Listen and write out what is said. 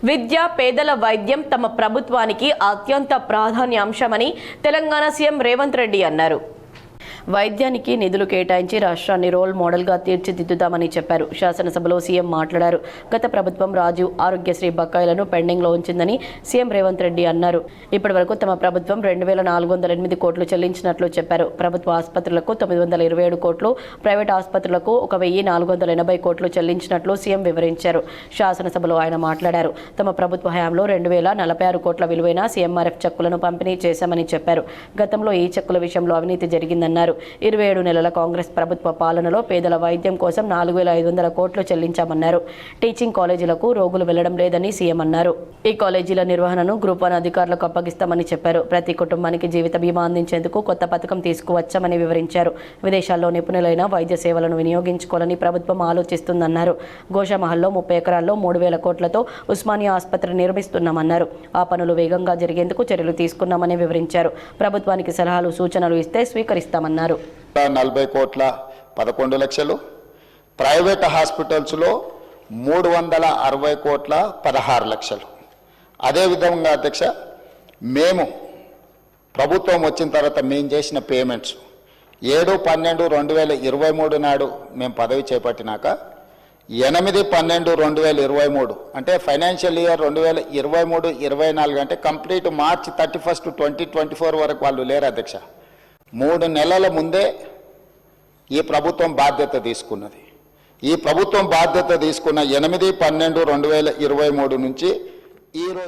విద్య, పేదల వైద్యం తమ ప్రభుత్వానికి అత్యంత ప్రాధాన్యాంశమని తెలంగాణ సీఎం రేవంత్ రెడ్డి అన్నారు. వైద్యానికి నిధులు కేటాయించి రాష్ట్రాన్ని రోల్ మోడల్గా తీర్చిదిద్దుతామని చెప్పారు. శాసనసభలో సీఎం మాట్లాడారు. గత ప్రభుత్వం రాజీవ్ ఆరోగ్యశ్రీ బకాయిలను పెండింగ్లో ఉంచిందని సీఎం రేవంత్ రెడ్డి అన్నారు. ఇప్పటివరకు తమ ప్రభుత్వం 2408 కోట్లు చెల్లించినట్లు చెప్పారు. ప్రభుత్వ ఆసుపత్రులకు 927 కోట్లు, ప్రైవేట్ ఆసుపత్రులకు 1480 కోట్లు చెల్లించినట్లు సీఎం వివరించారు. శాసనసభలో ఆయన మాట్లాడారు. తమ ప్రభుత్వ హయాంలో 2046 కోట్ల విలువైన సీఎంఆర్ఎఫ్ చెక్కులను పంపిణీ చేశామని చెప్పారు. గతంలో ఈ చెక్కుల విషయంలో అవినీతి జరిగిందన్నారు. 27 నెలల కాంగ్రెస్ ప్రభుత్వ పాలనలో పేదల వైద్యం కోసం 4500 కోట్లు చెల్లించామన్నారు. టీచింగ్ కాలేజీలకు రోగులు వెళ్లడం లేదని సీఎం అన్నారు. ఈ కాలేజీల నిర్వహణను గ్రూప్ 1 అధికారులకు అప్పగిస్తామని చెప్పారు. ప్రతి కుటుంబానికి జీవిత బీమా అందించేందుకు కొత్త పథకం తీసుకువచ్చామని వివరించారు. విదేశాల్లో నిపుణులైన వైద్య సేవలను వినియోగించుకోవాలని ప్రభుత్వం ఆలోచిస్తుందన్నారు. గోషామహల్లో 30 ఎకరాల్లో 3000 కోట్లతో ఉస్మానియా ఆసుపత్రి నిర్మిస్తున్నామన్నారు. ఆ పనులు వేగంగా జరిగేందుకు చర్యలు తీసుకున్నామని వివరించారు. ప్రభుత్వానికి సలహాలు, సూచనలు ఇస్తే స్వీకరిస్తామన్నారు. 40 కోట్ల 11 లక్షలు, ప్రైవేట్ హాస్పిటల్స్లో 360 కోట్ల 16 లక్షలు. అదేవిధంగా అధ్యక్ష, మేము ప్రభుత్వం వచ్చిన తర్వాత మేము చేసిన పేమెంట్స్ 7/12/2023 నాడు మేము పదవి చేపట్టినాక 8/12/2023 అంటే ఫైనాన్షియల్ ఇయర్ 2023-24 అంటే కంప్లీట్ మార్చ్ 31, 2024 వరకు వాళ్ళు లేరు అధ్యక్ష. 3 నెలల ముందే ఈ ప్రభుత్వం బాధ్యత తీసుకున్నది. ఈ ప్రభుత్వం బాధ్యత తీసుకున్న 8/12/2023 నుంచి ఈరోజు